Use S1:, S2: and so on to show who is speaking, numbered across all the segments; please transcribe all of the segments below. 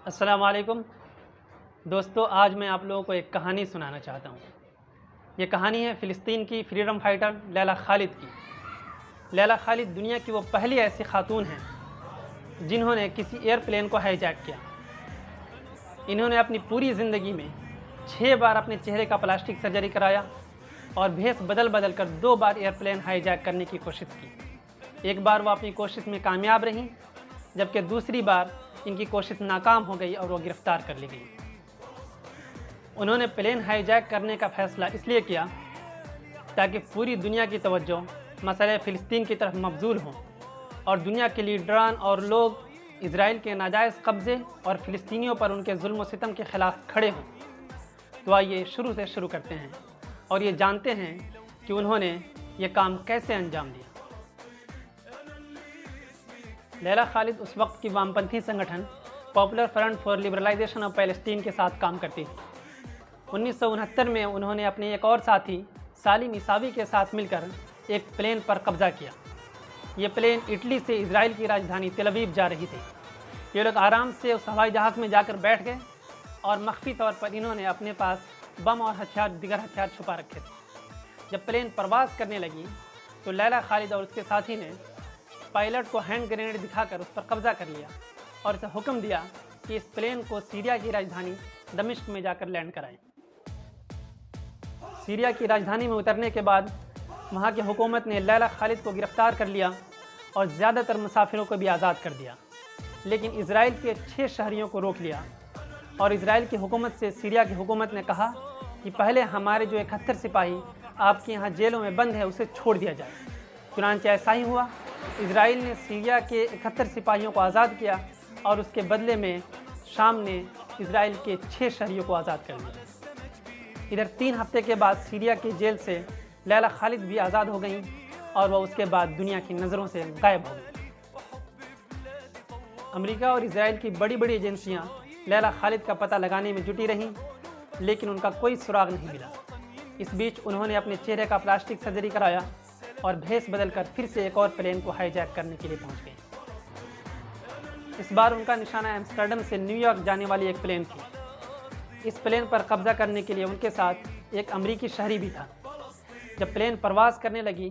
S1: السلام علیکم دوستو، آج میں آپ لوگوں کو ایک کہانی سنانا چاہتا ہوں۔ یہ کہانی ہے فلسطین کی فریڈم فائٹر لیلہ خالد کی۔ لیلہ خالد دنیا کی وہ پہلی ایسی خاتون ہیں جنہوں نے کسی ایئر پلین کو ہائی جیک کیا۔ انہوں نے اپنی پوری زندگی میں 6 بار اپنے چہرے کا پلاسٹک سرجری کرایا اور بھیس بدل بدل کر 2 بار ایئر پلین ہائی جیک کرنے کی کوشش کی۔ ایک بار وہ اپنی کوشش میں کامیاب رہیں، جبکہ دوسری بار ان کی کوشش ناکام ہو گئی اور وہ گرفتار کر لی گئی۔ انہوں نے پلین ہائی جیک کرنے کا فیصلہ اس لیے کیا تاکہ پوری دنیا کی توجہ مسئلہ فلسطین کی طرف مبذول ہوں اور دنیا کے لیڈران اور لوگ اسرائیل کے ناجائز قبضے اور فلسطینیوں پر ان کے ظلم و ستم کے خلاف کھڑے ہوں۔ تو آئیے شروع سے شروع کرتے ہیں اور یہ جانتے ہیں کہ انہوں نے یہ کام کیسے انجام دیا۔ لیلہ خالد اس وقت کی وامپنتھی سنگٹھن popular front for liberalization of Palestine کے ساتھ کام کرتی تھی۔ 1969 میں انہوں نے اپنے ایک اور ساتھی سالم عیساوی کے ساتھ مل کر ایک پلین پر قبضہ کیا۔ یہ پلین اٹلی سے اسرائیل کی راجدھانی تل ابیب جا رہی تھی۔ یہ لوگ آرام سے اس ہوائی جہاز میں جا کر بیٹھ گئے اور مخفی طور پر انہوں نے اپنے پاس بم اور دیگر ہتھیار چھپا رکھے تھے۔ جب پلین پرواز کرنے لگی تو لیلہ خالد اور اس کے ساتھی نے پائلٹ کو ہینڈ گرینیڈ دکھا کر اس پر قبضہ کر لیا اور اسے حکم دیا کہ اس پلین کو سیریا کی راجدھانی دمشق میں جا کر لینڈ کرائیں۔ سیریا کی راجدھانی میں اترنے کے بعد وہاں کی حکومت نے لیلہ خالد کو گرفتار کر لیا اور زیادہ تر مسافروں کو بھی آزاد کر دیا، لیکن اسرائیل کے 6 شہریوں کو روک لیا اور اسرائیل کی حکومت سے سیریا کی حکومت نے کہا کہ پہلے ہمارے جو 71 سپاہی آپ کے یہاں جیلوں میں بند ہے اسے چھوڑ دیا جائے۔ چنانچہ ایسا ہی ہوا۔ اسرائیل نے سیریا کے 71 سپاہیوں کو آزاد کیا اور اس کے بدلے میں شام نے اسرائیل کے 6 شہریوں کو آزاد کر دیا۔ ادھر 3 ہفتے کے بعد سیریا کی جیل سے لیلہ خالد بھی آزاد ہو گئیں اور وہ اس کے بعد دنیا کی نظروں سے غائب ہو گئی۔ امریکہ اور اسرائیل کی بڑی بڑی ایجنسیاں لیلہ خالد کا پتہ لگانے میں جٹی رہیں، لیکن ان کا کوئی سراغ نہیں ملا۔ اس بیچ انہوں نے اپنے چہرے کا پلاسٹک سرجری کرایا اور بھیس بدل کر پھر سے ایک اور پلین کو ہائی جیک کرنے کے لیے پہنچ گئے۔ اس بار ان کا نشانہ ایمسٹرڈم سے نیو یارک جانے والی ایک پلین تھی۔ اس پلین پر قبضہ کرنے کے لیے ان کے ساتھ ایک امریکی شہری بھی تھا۔ جب پلین پرواز کرنے لگی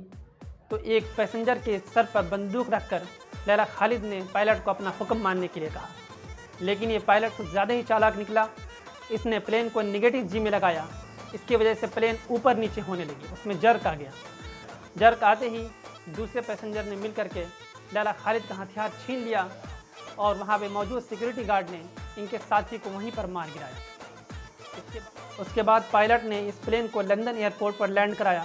S1: تو ایک پیسنجر کے سر پر بندوق رکھ کر لیلہ خالد نے پائلٹ کو اپنا حکم ماننے کے لیے کہا، لیکن یہ پائلٹ کچھ زیادہ ہی چالاک نکلا۔ اس نے پلین کو نیگیٹو جی میں لگایا۔ اس کی وجہ سے پلین اوپر نیچے ہونے لگی، اس میں جرک آ گیا۔ جرک آتے ہی دوسرے پیسنجر نے مل کر کے لیلہ خالد کا ہتھیار چھین لیا اور وہاں پہ موجود سیکورٹی گارڈ نے ان کے ساتھی کو وہیں پر مار گرایا۔ اس کے بعد پائلٹ نے اس پلین کو لندن ایئرپورٹ پر لینڈ کرایا۔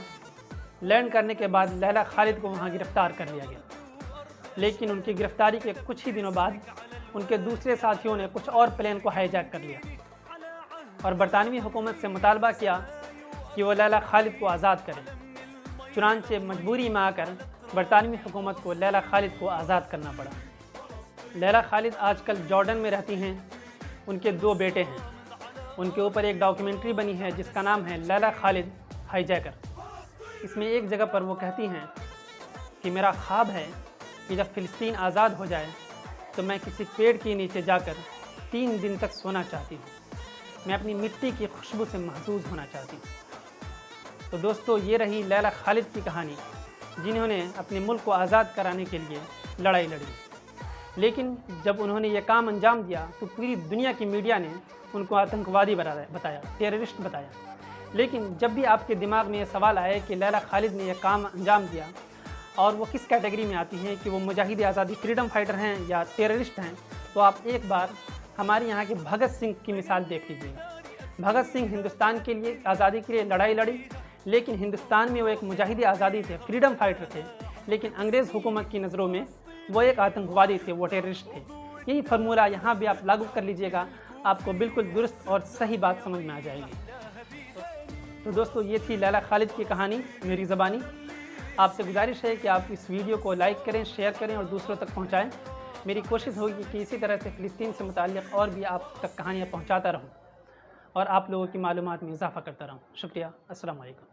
S1: لینڈ کرنے کے بعد لیلہ خالد کو وہاں گرفتار کر لیا گیا، لیکن ان کی گرفتاری کے کچھ ہی دنوں بعد ان کے دوسرے ساتھیوں نے کچھ اور پلین کو ہائی جیک کر لیا اور برطانوی حکومت سے مطالبہ کیا کہ وہ لیلہ خالد کو آزاد کرے۔ چنانچہ مجبوری میں آ کر برطانوی حکومت کو لیلہ خالد کو آزاد کرنا پڑا۔ لیلہ خالد آج کل جارڈن میں رہتی ہیں۔ ان کے 2 بیٹے ہیں۔ ان کے اوپر ایک ڈاکیومنٹری بنی ہے جس کا نام ہے لیلہ خالد ہائی جیکر۔ اس میں ایک جگہ پر وہ کہتی ہیں کہ میرا خواب ہے کہ جب فلسطین آزاد ہو جائے تو میں کسی پیڑ کے نیچے جا کر 3 دن تک سونا چاہتی ہوں۔ میں اپنی مٹی کی خوشبو سے محظوظ ہونا چاہتی ہوں۔ تو دوستو، یہ رہی لیلہ خالد کی کہانی، جنہوں نے اپنے ملک کو آزاد کرانے کے لیے لڑائی لڑی۔ لیکن جب انہوں نے یہ کام انجام دیا تو پوری دنیا کی میڈیا نے ان کو آتنکوادی بتایا، ٹیررسٹ بتایا۔ لیکن جب بھی آپ کے دماغ میں یہ سوال آئے کہ لیلہ خالد نے یہ کام انجام دیا اور وہ کس کیٹیگری میں آتی ہیں، کہ وہ مجاہد آزادی فریڈم فائٹر ہیں یا ٹیررسٹ ہیں، تو آپ ایک بار ہمارے یہاں کے بھگت سنگھ کی مثال دیکھ لیجیے۔ بھگت سنگھ ہندوستان کے لیے آزادی کے لیے لڑائی لڑی، لیکن ہندوستان میں وہ ایک مجاہد آزادی تھے، فریڈم فائٹر تھے، لیکن انگریز حکومت کی نظروں میں وہ ایک آتنکوادی تھے، وہ ٹیررسٹ تھے۔ یہی فارمولہ یہاں بھی آپ لاگو کر لیجئے گا، آپ کو بالکل درست اور صحیح بات سمجھ میں آ جائے گی۔ تو دوستو، یہ تھی لیلہ خالد کی کہانی میری زبانی۔ آپ سے گزارش ہے کہ آپ اس ویڈیو کو لائک کریں، شیئر کریں اور دوسروں تک پہنچائیں۔ میری کوشش ہوگی کہ اسی طرح سے فلسطین سے متعلق اور بھی آپ تک کہانیاں پہنچاتا رہوں اور آپ لوگوں کی معلومات میں اضافہ کرتا رہوں۔ شکریہ۔ السلام علیکم۔